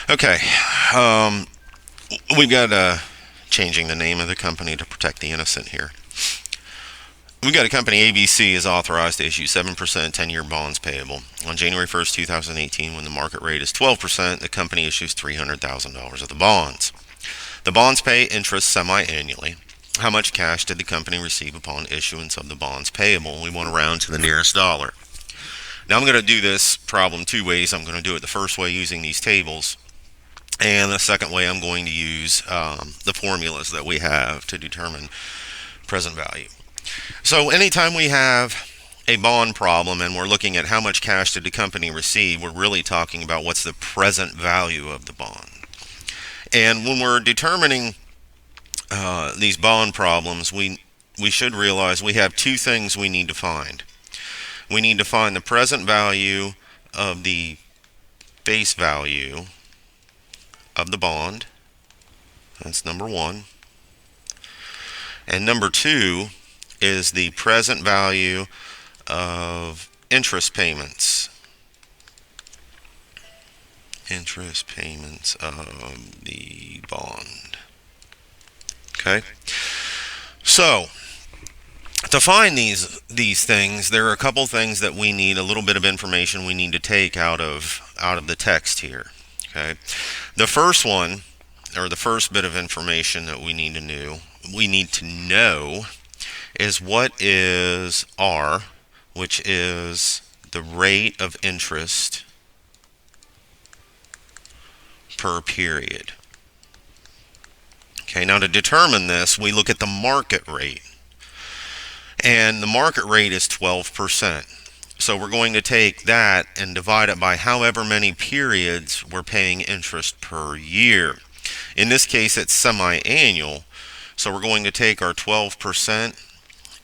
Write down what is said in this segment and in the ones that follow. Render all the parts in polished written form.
Okay, we got changing the name of the company to protect the innocent here. We got a company, ABC, is authorized to issue 7% 10-year bonds payable. On January 1st, 2018, when the market rate is 12%, the company issues $300,000 of the bonds. The bonds pay interest semi-annually. How much cash did the company receive upon issuance of the bonds payable? We want to round to the nearest dollar. Now I'm going to do this problem two ways. I'm going to do it the first way using these tables, and the second way I'm going to use the formulas that we have to determine present value. So anytime we have a bond problem and we're looking at how much cash did the company receive, we're really talking about what's the present value of the bond. And when we're determining these bond problems, we should realize we have two things we need to find. We need to find the present value of the face value of the bond. That's number one. And number two is the present value of interest payments. Interest payments of the bond. Okay? So, to find these things, there are a couple things that we need, a little bit of information we need to take out of the text here. Okay? The first one, or the first bit of information that we need to know is what is R, which is the rate of interest per period. Okay, now to determine this, we look at the market rate. And the market rate is 12%. So we're going to take that and divide it by however many periods we're paying interest per year. In this case, it's semi-annual. So we're going to take our 12%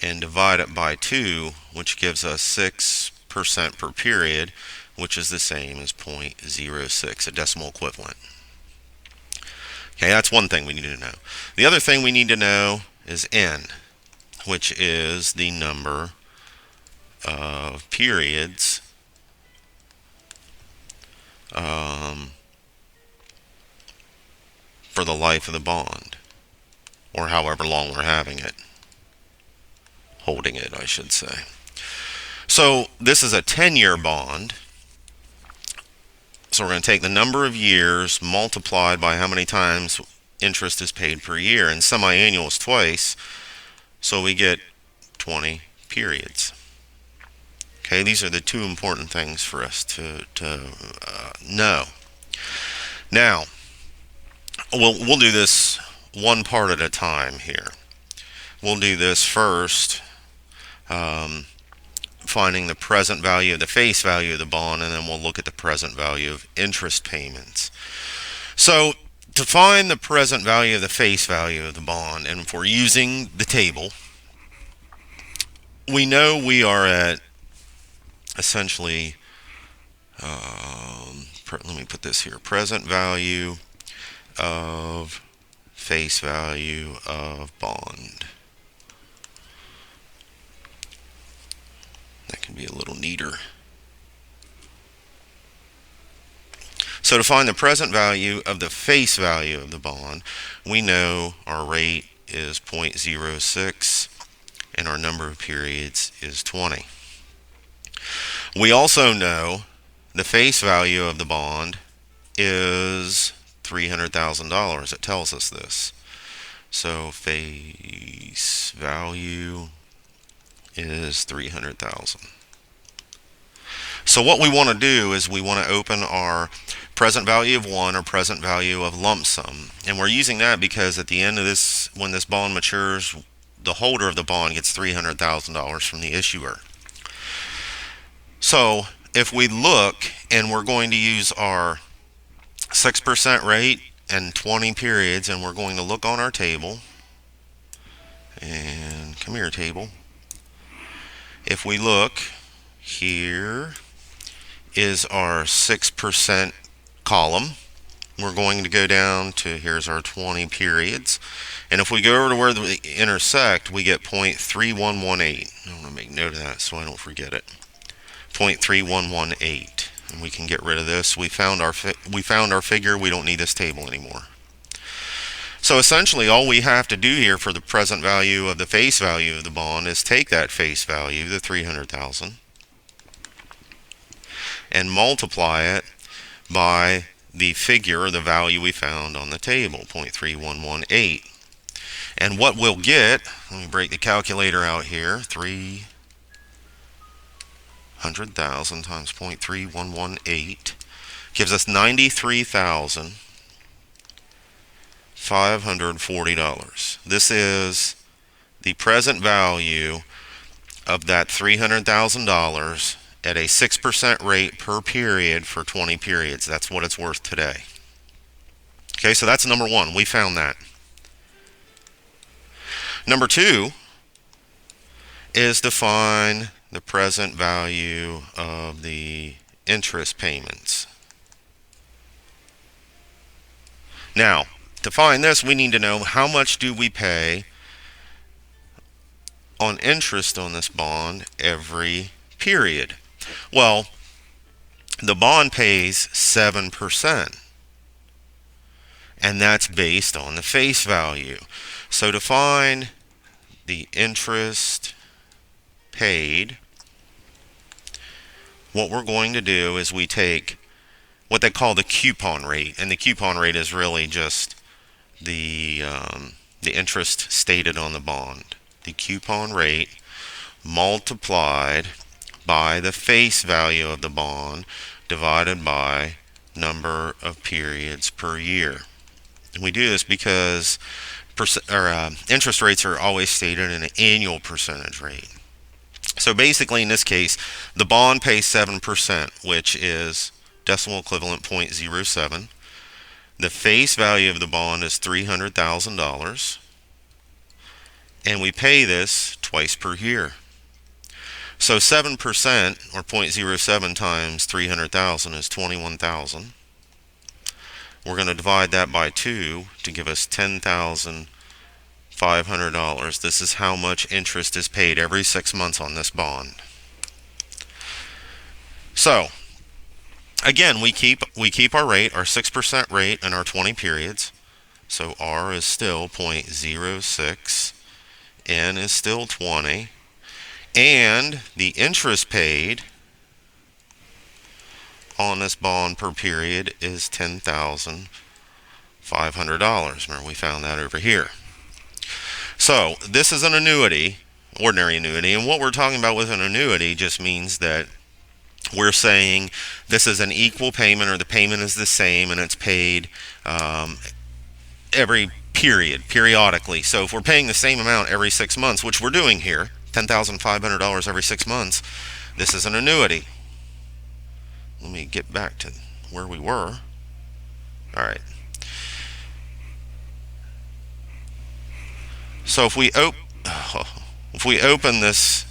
and divide it by 2, which gives us 6% per period, which is the same as 0.06, a decimal equivalent. Okay, that's one thing we need to know. The other thing we need to know is N, which is the number of periods for the life of the bond, or however long we're holding it, I should say. So this is a 10-year bond. So we're going to take the number of years multiplied by how many times interest is paid per year, and semi-annual is twice, so we get 20 periods. Okay, these are the two important things for us to know. Now, we'll do this one part at a time here. We'll do this first, finding the present value of the face value of the bond, and then we'll look at the present value of interest payments. So to find the present value of the face value of the bond, and if we're using the table, we know we are at essentially, let me put this here, present value of face value of bond. That can be a little neater. So to find the present value of the face value of the bond, we know our rate is 0.06 and our number of periods is 20. We also know the face value of the bond is $300,000. It tells us this. So face value is 300,000. So what we want to do is we want to open our present value of 1 or present value of lump sum. And we're using that because at the end of this, when this bond matures, the holder of the bond gets $300,000 from the issuer. So if we look, and we're going to use our 6% rate and 20 periods, and we're going to look on our table, and come here, table. If we look, here is our 6% column. We're going to go down to, here's our 20 periods. And if we go over to where they intersect, we get 0.3118. I want to make note of that so I don't forget it. 0.3118. And we can get rid of this. We found our figure. We don't need this table anymore. So essentially all we have to do here for the present value of the face value of the bond is take that face value, the 300,000, and multiply it by the figure or the value we found on the table, 0.3118. And what we'll get, let me break the calculator out here, 300,000 times 0.3118 gives us $93,540. This is the present value of that $300,000 at a 6% rate per period for 20 periods. That's what it's worth today. Okay, so that's number one. We found that. Number two is to find the present value of the interest payments. Now, to find this, we need to know how much do we pay on interest on this bond every period. Well, the bond pays 7%, and that's based on the face value. So to find the interest paid, what we're going to do is we take what they call the coupon rate, and the coupon rate is really just the interest stated on the bond. The coupon rate multiplied by the face value of the bond divided by number of periods per year. And we do this because interest rates are always stated in an annual percentage rate. So basically in this case, the bond pays 7%, which is decimal equivalent 0.07. The face value of the bond is $300,000, and we pay this twice per year. So 7% or 0.07 times 300,000 is 21,000. We're going to divide that by 2 to give us $10,500. This is how much interest is paid every 6 months on this bond. So again, we keep our rate, our 6% rate in our 20 periods. So R is still 0.06, N is still 20, and the interest paid on this bond per period is $10,500. Remember, we found that over here. So this is an annuity, ordinary annuity, and what we're talking about with an annuity just means that we're saying this is an equal payment, or the payment is the same, and it's paid every periodically. So if we're paying the same amount every 6 months, which we're doing here, $10,500 every 6 months, this is an annuity. Let me get back to where we were. All right. So if we open this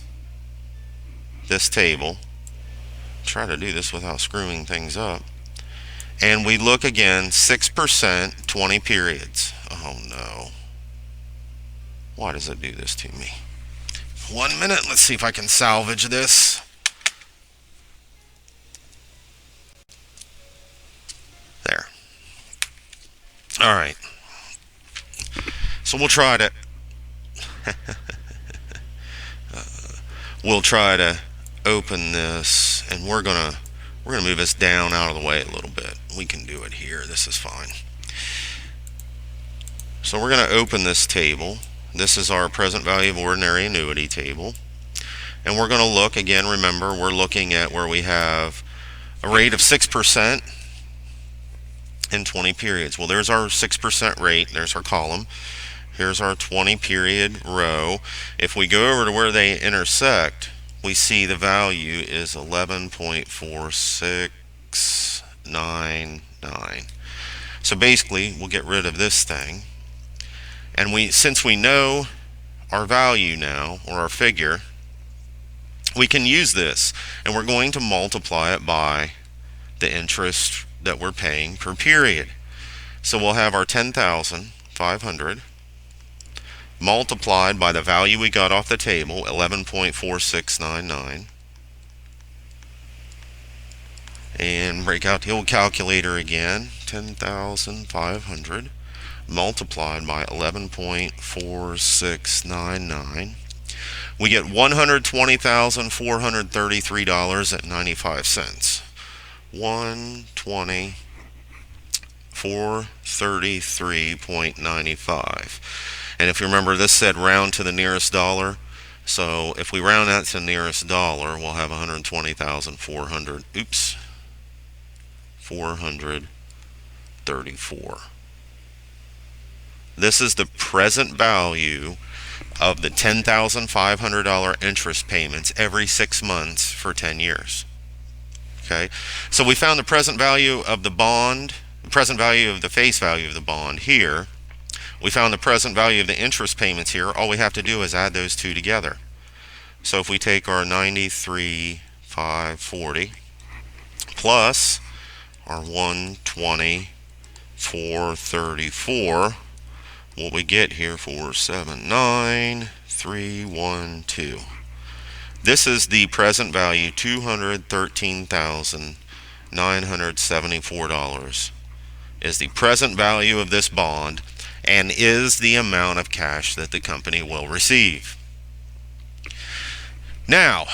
table, try to do this without screwing things up, and we look again, 6%, 20 periods. Oh no. Why does it do this to me? 1 minute, let's see if I can salvage this. There. All right. So we'll try to open this, and we're gonna move this down out of the way a little bit. We can do it here. This is fine. So we're going to open this table. This is our present value of ordinary annuity table, and we're going to look again. Remember, we're looking at where we have a rate of 6% in 20 periods. Well, there's our 6% rate. There's our column. Here's our 20 period row. If we go over to where they intersect, we see the value is 11.4699. So basically, we'll get rid of this thing. And since we know our value now, or our figure, we can use this. And we're going to multiply it by the interest that we're paying per period. So we'll have our 10,500 multiplied by the value we got off the table, 11.4699, and break out the old calculator again. 10,500 multiplied by 11.4699. We get $120,433.95. 120,433.95. And if you remember, this said round to the nearest dollar. So if we round that to the nearest dollar, we'll have 120,400. Oops. 434. This is the present value of the $10,500 interest payments every 6 months for 10 years. Okay, so we found the present value of the bond, the present value of the face value of the bond here. We found the present value of the interest payments here. All we have to do is add those two together. So if we take our 93,540 plus our 120,434, what we get here, 479,312. This is the present value, $213,974 is the present value of this bond and is the amount of cash that the company will receive. Now,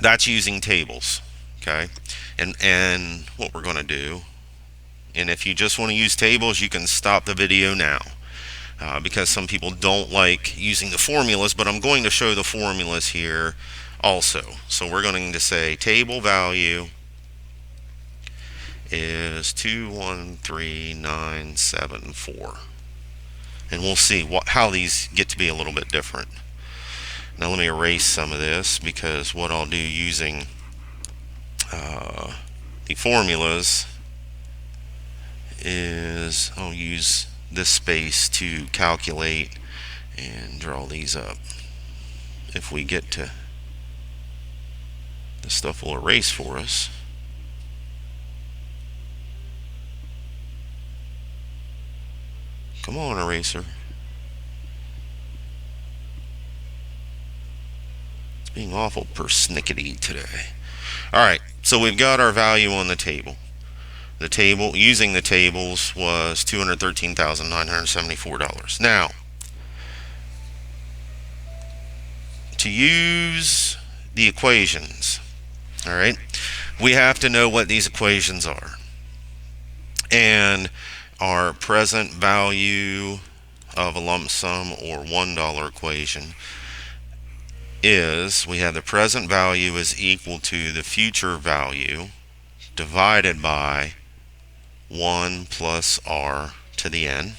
that's using tables, okay? And what we're going to do, and if you just want to use tables, you can stop the video now. Because some people don't like using the formulas, but I'm going to show the formulas here also. So we're going to say table value is 213974. And we'll see how these get to be a little bit different. Now let me erase some of this, because what I'll do using the formulas is I'll use this space to calculate and draw these up. If we get to this stuff, will erase for us. Come on, eraser. It's being awful persnickety today. Alright, so we've got our value on the table. The table, using the tables, was $213,974. Now, to use the equations, all right, we have to know what these equations are. And our present value of a lump sum or $1 equation is, we have the present value is equal to the future value divided by 1 plus r to the n,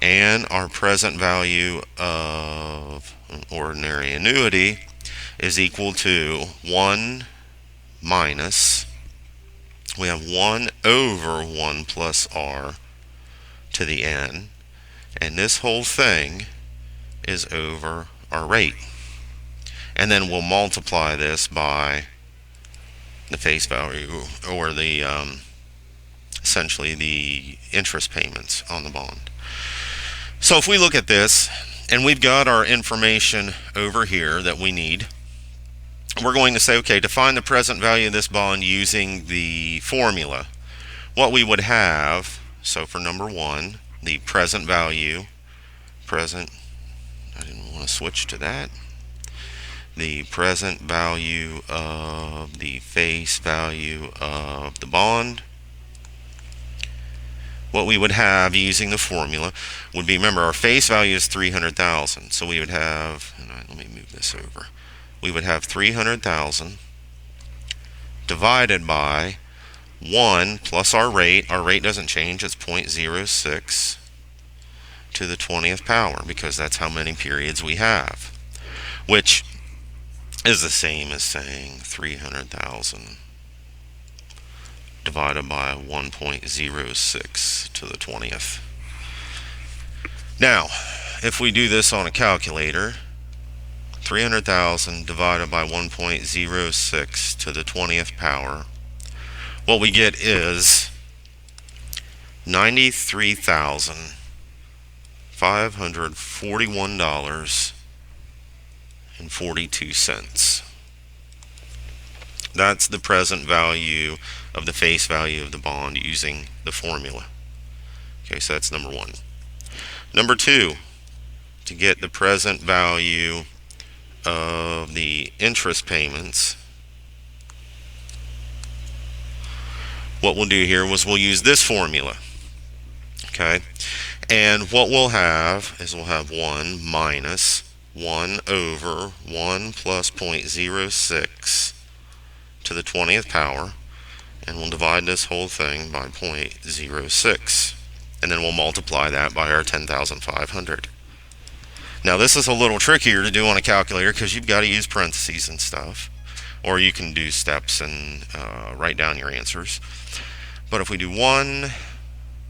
and our present value of an ordinary annuity is equal to 1 minus, we have 1 over 1 plus r to the n, and this whole thing is over our rate. And then we'll multiply this by the face value, or the essentially the interest payments on the bond. So if we look at this, and we've got our information over here that we need, we're going to say, okay, to find the present value of this bond using the formula, what we would have, so for number 1, the present value, I didn't want to switch to that, the present value of the face value of the bond, what we would have using the formula would be, remember, our face value is 300,000. So we would have, let me move this over. We would have 300,000 divided by 1 plus our rate. Our rate doesn't change, it's 0.06 to the 20th power, because that's how many periods we have, which is the same as saying 300,000 divided by 1.06 to the 20th. Now, if we do this on a calculator, 300,000 divided by 1.06 to the 20th power, what we get is $93,541.42. That's the present value of the face value of the bond using the formula. Okay, so that's number one. Number two, to get the present value of the interest payments, what we'll do here was we'll use this formula. Okay, and what we'll have is we'll have 1 minus 1 over 1 plus 0.06 to the 20th power, and we'll divide this whole thing by 0.06, and then we'll multiply that by our 10,500. Now this is a little trickier to do on a calculator because you've got to use parentheses and stuff, or you can do steps and write down your answers. But if we do 1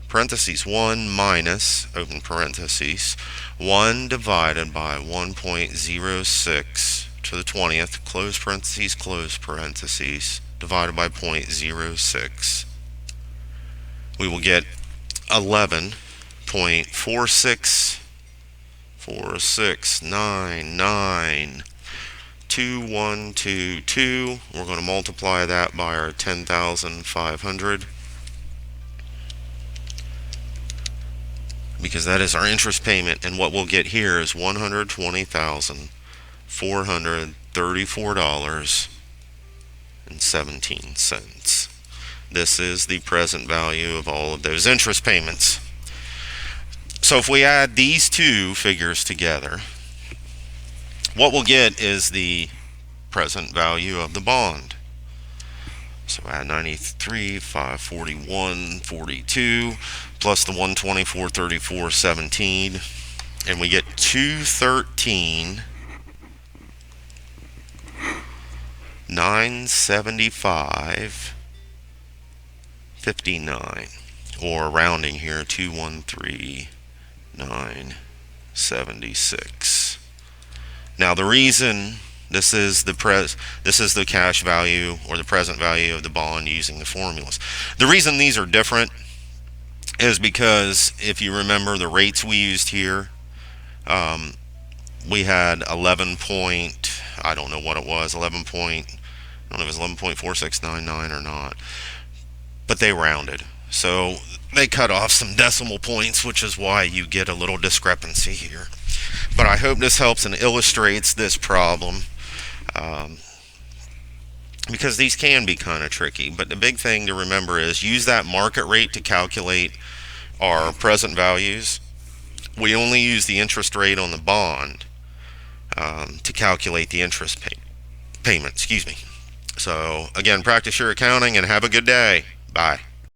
parentheses 1 minus, open parentheses, 1 divided by 1.06 to the 20th, close parentheses, divided by 0.06, we will get 11.46992122. We're going to multiply that by our 10,500, because that is our interest payment, and what we'll get here is $120,434.17. This is the present value of all of those interest payments. So if we add these two figures together, what we'll get is the present value of the bond. So add 93,541.42 plus the 124.34.17, and we get 213,975.59, or rounding here, 213,976. Now the reason this is the cash value or the present value of the bond using the formulas. The reason these are different is because if you remember the rates we used here, we had 11 point, I don't know what it was, 11 point, I don't know if it was 11.4699 or not, but they rounded. So they cut off some decimal points, which is why you get a little discrepancy here. But I hope this helps and illustrates this problem, because these can be kind of tricky. But the big thing to remember is use that market rate to calculate our present values. We only use the interest rate on the bond to calculate the interest payment. So again, practice your accounting and have a good day. Bye.